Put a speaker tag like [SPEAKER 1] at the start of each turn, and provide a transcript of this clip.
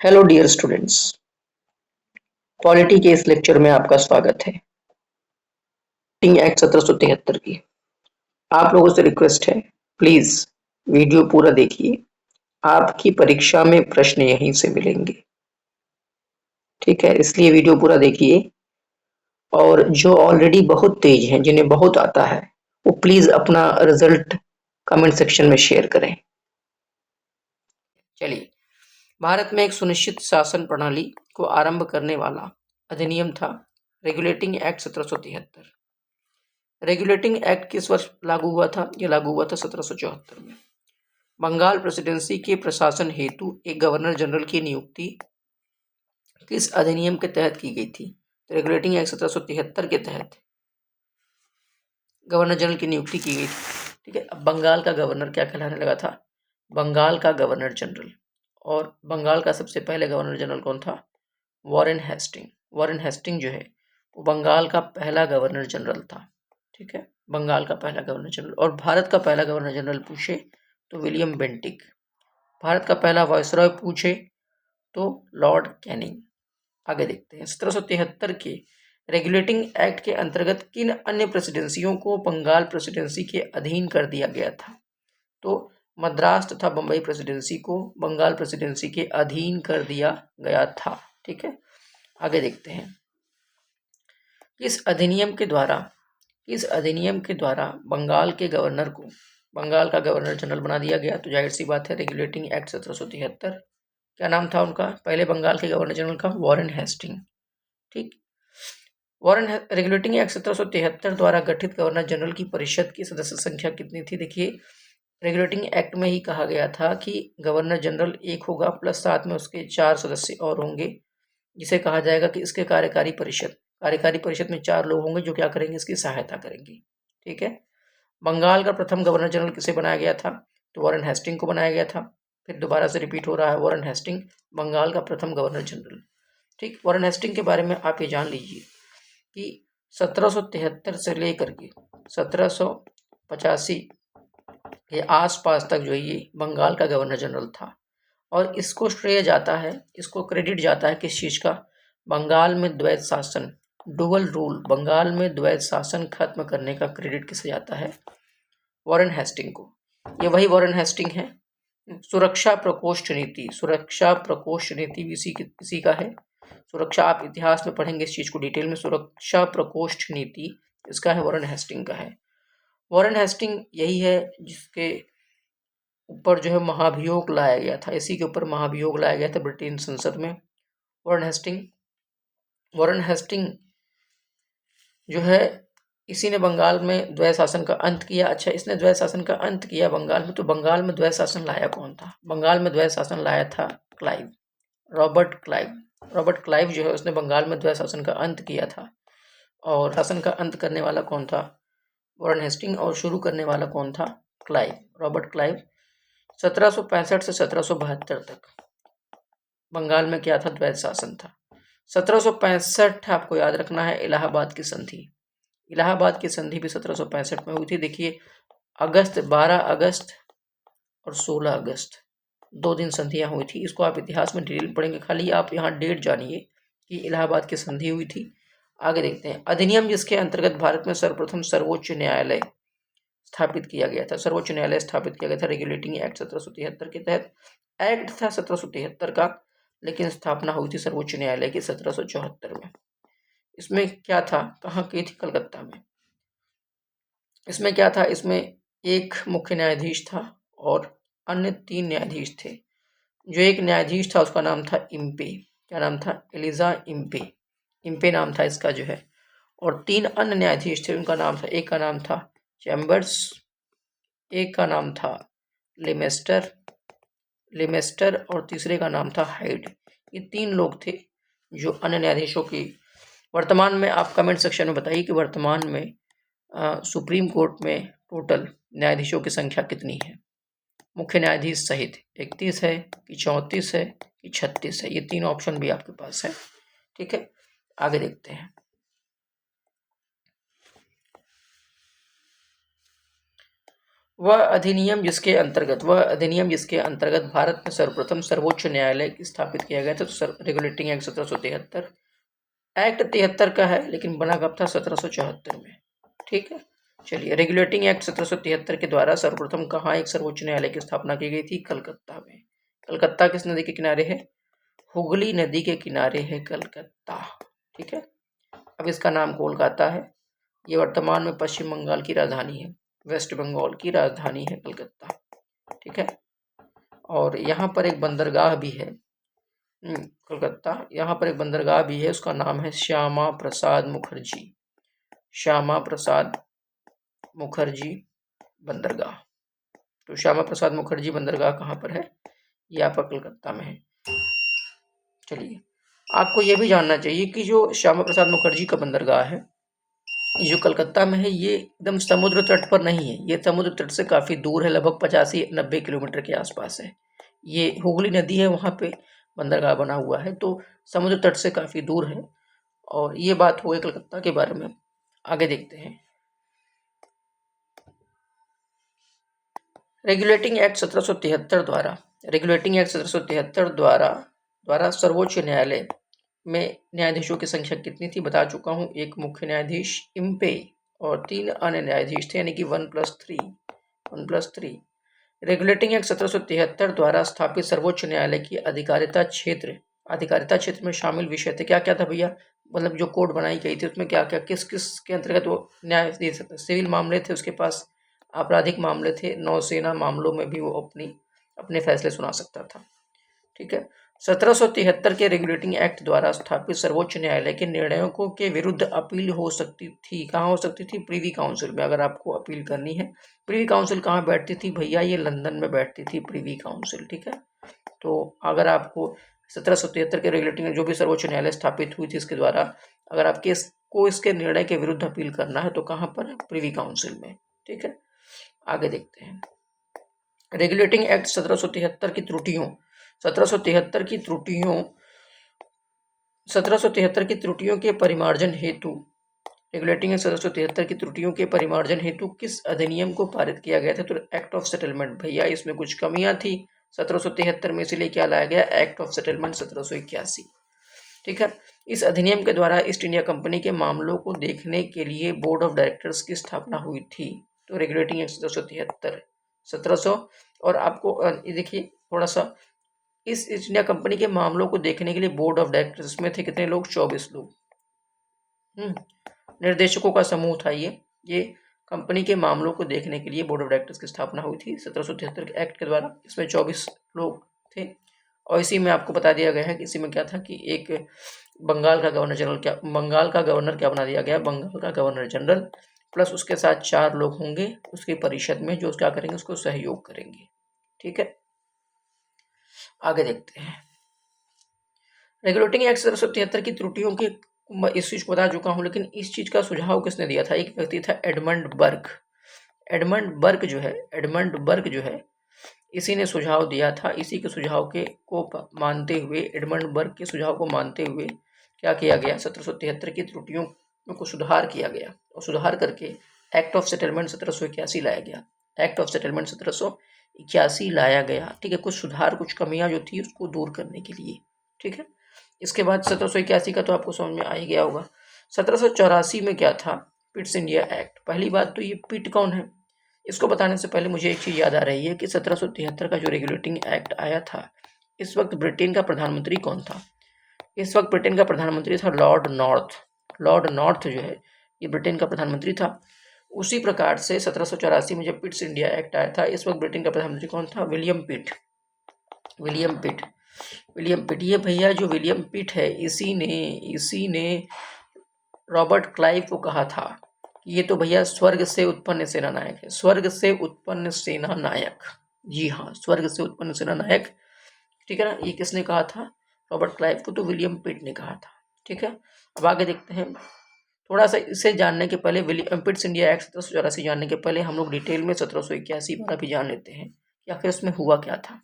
[SPEAKER 1] Hello dear students, polity के इस lecture में आपका स्वागत है। एक्ट 1773 की आप लोगों से रिक्वेस्ट है, प्लीज वीडियो पूरा देखिए। आपकी परीक्षा में प्रश्न यहीं से मिलेंगे, ठीक है? इसलिए वीडियो पूरा देखिए। और जो ऑलरेडी बहुत तेज हैं, जिन्हें बहुत आता है, वो प्लीज अपना रिजल्ट कमेंट सेक्शन में शेयर करें। चलिए, भारत में एक सुनिश्चित शासन प्रणाली को आरंभ करने वाला अधिनियम था रेगुलेटिंग एक्ट 1773। रेगुलेटिंग एक्ट किस वर्ष लागू हुआ था? यह लागू हुआ था 1774 में। बंगाल प्रेसिडेंसी के प्रशासन हेतु एक गवर्नर जनरल की नियुक्ति किस अधिनियम के तहत की गई थी? रेगुलेटिंग एक्ट 1773 के तहत गवर्नर जनरल की नियुक्ति की गई थी, ठीक है। अब बंगाल का गवर्नर क्या कहलाने लगा था? बंगाल का गवर्नर जनरल। और बंगाल का सबसे पहले गवर्नर जनरल कौन था? Warren Hasting. वॉरेन हेस्टिंग जो है वो बंगाल का पहला गवर्नर जनरल था, ठीक है। बंगाल का पहला गवर्नर जनरल। और भारत का पहला गवर्नर जनरल पूछे तो विलियम बेंटिक। भारत का पहला वायसरॉय पूछे तो लॉर्ड कैनिंग। आगे देखते हैं, 1773 के रेगुलेटिंग एक्ट के अंतर्गत किन अन्य प्रेसिडेंसियों को बंगाल प्रेसिडेंसी के अधीन कर दिया गया था? तो मद्रास तथा बंबई प्रेसिडेंसी को बंगाल प्रेसिडेंसी के अधीन कर दिया गया था, ठीक है। आगे देखते हैं, किस अधिनियम के द्वारा बंगाल के गवर्नर को बंगाल का गवर्नर जनरल बना दिया गया? तो जाहिर सी बात है, रेगुलेटिंग एक्ट 1773। क्या नाम था उनका पहले बंगाल के गवर्नर जनरल का? वॉरेन हेस्टिंग, ठीक। रेगुलेटिंग एक्ट 1773 द्वारा गठित गवर्नर जनरल की परिषद की सदस्य संख्या कितनी थी? देखिए, रेगुलेटिंग एक्ट में ही कहा गया था कि गवर्नर जनरल एक होगा प्लस साथ में उसके 4 सदस्य और होंगे, जिसे कहा जाएगा कि इसके कार्यकारी परिषद में 4 लोग होंगे जो क्या करेंगे? इसकी सहायता करेंगे, ठीक है। बंगाल का प्रथम गवर्नर जनरल किसे बनाया गया था? तो वॉरेन हेस्टिंग को बनाया गया था। फिर दोबारा से रिपीट हो रहा है, वॉरेन हेस्टिंग बंगाल का प्रथम गवर्नर जनरल, ठीक। वॉरेन हेस्टिंग के बारे में आप ये जान लीजिए कि 1773 से लेकर के 1785 के आसपास तक जो ये बंगाल का गवर्नर जनरल था। और इसको श्रेय जाता है, इसको क्रेडिट जाता है किस चीज़ का? बंगाल में द्वैत शासन, डुअल रूल, बंगाल में द्वैत शासन खत्म करने का क्रेडिट किसे जाता है? वॉरेन हेस्टिंग को। ये वही वॉरेन हेस्टिंग है। सुरक्षा प्रकोष्ठ नीति भी इसी का है। सुरक्षा, आप इतिहास में पढ़ेंगे इस चीज को डिटेल में। सुरक्षा प्रकोष्ठ नीति इसका है, वॉरेन हेस्टिंग का है। वॉरेन हेस्टिंग यही है जिसके ऊपर जो है महाभियोग लाया गया था, इसी के ऊपर महाभियोग लाया गया था ब्रिटेन संसद में। वॉरेन हेस्टिंग जो है, इसी ने बंगाल में द्वैत शासन का अंत किया। अच्छा, इसने द्वैत शासन का अंत किया बंगाल में, तो बंगाल में द्वैत शासन लाया कौन था? बंगाल में द्वैत शासन लाया था क्लाइव, रॉबर्ट क्लाइव जो है उसने बंगाल में द्वैत शासन का अंत किया था। और शासन का अंत करने वाला कौन था? Warren Hasting. और शुरू करने वाला कौन था? Clive, Robert Clive. 1765 से 1772 तक बंगाल में क्या था? द्वैत शासन था। 1765 आपको याद रखना है, इलाहाबाद की संधि। इलाहाबाद की संधि भी 1765 में हुई थी। देखिए, 12 अगस्त और 16 अगस्त 2 दिन संधियां हुई थी। इसको आप इतिहास में डिटेल पढ़ेंगे, खाली आप यहाँ डेट जानिए कि इलाहाबाद की संधि हुई थी। आगे देखते हैं, अधिनियम जिसके अंतर्गत भारत में सर्वप्रथम सर्वोच्च न्यायालय स्थापित किया गया था। सर्वोच्च न्यायालय स्थापित किया गया था रेगुलेटिंग एक्ट 1773 के तहत। एक्ट था 1773 का, लेकिन स्थापना हुई थी सर्वोच्च न्यायालय की 1774 में। इसमें क्या था? कहाँ की थी? कलकत्ता में। इसमें क्या था? इसमें एक मुख्य न्यायाधीश था और अन्य 3 न्यायाधीश थे। जो एक न्यायाधीश था उसका नाम था इम्पे। क्या नाम था? एलिजा इम्पे नाम था इसका जो है। और 3 अन्य न्यायाधीश थे, उनका नाम था, एक का नाम था चैम्बर्स, एक का नाम था लेमेस्टर और तीसरे का नाम था हाइड। ये 3 लोग थे जो अन्य न्यायाधीशों की। वर्तमान में आप कमेंट सेक्शन में बताइए कि वर्तमान में सुप्रीम कोर्ट में टोटल न्यायाधीशों की संख्या कितनी है, मुख्य न्यायाधीश सहित? 31 है कि 34 है कि 36 है? ये 3 ऑप्शन भी आपके पास है, ठीक है। आगे देखते हैं, वह अधिनियम जिसके अंतर्गत भारत में सर्वप्रथम सर्वोच्च न्यायालय स्थापित किया गया था। तो रेगुलेटिंग एक्ट 1773 एक्ट 73 का है, लेकिन बना कब था? 1774 में। ठीक है, चलिए। रेगुलेटिंग एक्ट 1773 के द्वारा सर्वप्रथम कहाँ एक सर्वोच्च न्यायालय की स्थापना की गई थी? कलकत्ता में। कलकत्ता किस नदी के किनारे है? हुगली नदी के किनारे है कलकत्ता। ठीक है, अब इसका नाम कोलकाता है। ये वर्तमान में पश्चिम बंगाल की राजधानी है, वेस्ट बंगाल की राजधानी है कलकत्ता। ठीक है, और यहाँ पर एक बंदरगाह भी है। कलकत्ता, यहाँ पर एक बंदरगाह भी है, उसका नाम है श्यामा प्रसाद मुखर्जी। श्यामा प्रसाद मुखर्जी बंदरगाह। तो श्यामा प्रसाद मुखर्जी बंदरगाह कहाँ पर है? ये आपका कलकत्ता में है। चलिए, आपको ये भी जानना चाहिए कि जो श्यामा प्रसाद मुखर्जी का बंदरगाह है, ये जो कलकत्ता में है, ये एकदम समुद्र तट पर नहीं है। ये समुद्र तट से काफ़ी दूर है, लगभग 85-90 किलोमीटर के आसपास है। ये हुगली नदी है, वहाँ पे बंदरगाह बना हुआ है, तो समुद्र तट से काफ़ी दूर है। और ये बात हो गई कलकत्ता के बारे में। आगे देखते हैं। रेगुलेटिंग एक्ट 1773 द्वारा सर्वोच्च न्यायालय में न्यायाधीशों की संख्या कितनी थी? बता चुका हूँ। एक मुख्य न्यायाधीश इम्पे और 3 अन्य न्यायाधीश थे, यानी कि 1+3। रेगुलेटिंग एक्ट 1773 द्वारा स्थापित सर्वोच्च न्यायालय की अधिकारिता क्षेत्र में शामिल विषय थे। क्या क्या था भैया? मतलब जो कोड बनाई गई थी उसमें क्या क्या, किस किस के अंतर्गत वो न्याय दे सकते? सिविल मामले थे उसके पास, आपराधिक मामले थे, नौसेना मामलों में भी वो अपने फैसले सुना सकता था। ठीक है, 1773 के रेगुलेटिंग एक्ट द्वारा स्थापित सर्वोच्च न्यायालय के निर्णयों के विरुद्ध अपील हो सकती थी। कहाँ हो सकती थी? प्रीवी काउंसिल में। अगर आपको अपील करनी है, प्रीवी काउंसिल कहाँ बैठती थी भैया? ये लंदन में बैठती थी प्रीवी काउंसिल। ठीक है, तो अगर आपको 1773 के रेगुलेटिंग जो भी सर्वोच्च न्यायालय स्थापित हुई थी इसके द्वारा, अगर आप इसके निर्णय के विरुद्ध अपील करना है तो कहाँ पर? प्रीवी काउंसिल में। ठीक है, आगे देखते हैं। रेगुलेटिंग एक्ट 1773 की त्रुटियों 1773 की त्रुटियों के परिमार्जन हेतु रेगुलेटिंग एक्ट 1773 की त्रुटियों के परिमार्जन हेतु किस अधिनियम को पारित किया गया था? तो एक्ट ऑफ सेटलमेंट। भैया इसमें कुछ कमियां थी 1773 में, इसीलिए क्या लाया गया? Act of settlement 1781। ठीक है, इस अधिनियम के द्वारा ईस्ट इंडिया कंपनी के मामलों को देखने के लिए बोर्ड ऑफ डायरेक्टर्स की स्थापना हुई थी। तो रेगुलेटिंग एक्ट 1773 और आपको ये देखिए थोड़ा सा, इस ईस्ट इंडिया कंपनी के मामलों को देखने के लिए बोर्ड ऑफ डायरेक्टर्स में थे कितने लोग? 24 लोग। निर्देशकों का समूह था ये कंपनी के मामलों को देखने के लिए बोर्ड ऑफ डायरेक्टर्स की स्थापना हुई थी 1773 के एक्ट के द्वारा। इसमें 24 लोग थे। और इसी में आपको बता दिया गया है कि इसी में क्या था कि एक बंगाल का गवर्नर क्या बना दिया गया? बंगाल का गवर्नर जनरल, प्लस उसके साथ 4 लोग होंगे उसकी परिषद में, जो क्या करेंगे? उसको सहयोग करेंगे। ठीक है, आगे देखते हैं। रेगुलेटिंग एक्ट 1773 की त्रुटियों की इस चीज को बता चुका हूं, लेकिन इस चीज का सुझाव किसने दिया था? एक व्यक्ति था एडमंड बर्ग। एडमंड बर्ग जो है इसी ने सुझाव दिया था। इसी के सुझाव को मानते हुए, एडमंड बर्ग के सुझाव को मानते हुए क्या किया गया? 1773 की त्रुटियों को सुधार किया गया, और सुधार करके एक्ट ऑफ सेटलमेंट 1781 लाया गया। एक्ट ऑफ सेटलमेंट 1781 लाया गया। ठीक है, कुछ सुधार, कुछ कमियां जो थी उसको दूर करने के लिए। ठीक है, इसके बाद 1781 का तो आपको समझ में आ ही गया होगा। 1784 में क्या था? Pitt's India act. पहली बात तो ये पिट कौन है, इसको बताने से पहले मुझे एक चीज़ याद आ रही है कि 1773 का जो रेगुलेटिंग एक्ट आया था, इस वक्त ब्रिटेन का प्रधानमंत्री कौन था? इस वक्त ब्रिटेन का प्रधानमंत्री था लॉर्ड नॉर्थ जो है, ये ब्रिटेन का प्रधानमंत्री था। उसी प्रकार से 1784 में जब पिट्स इंडिया एक्ट आया था, इस वक्त ब्रिटेन का प्रधानमंत्री कौन था? विलियम पिट। ये भैया जो विलियम पिट है, इसी ने रॉबर्ट क्लाइव को कहा था कि ये तो भैया स्वर्ग से उत्पन्न सेना नायक है। स्वर्ग से उत्पन्न सेना नायक, जी हाँ, स्वर्ग से उत्पन्न सेना नायक। ठीक है ना, ये किसने कहा था? रॉबर्ट क्लाइव को तो विलियम पिट ने कहा था। ठीक है, अब आगे देखते हैं। थोड़ा सा इसे जानने के पहले, विलियम पिट्स इंडिया एक्ट 1784 जानने के पहले हम लोग डिटेल में 1781 वाला भी जान लेते हैं कि आखिर इसमें हुआ क्या था।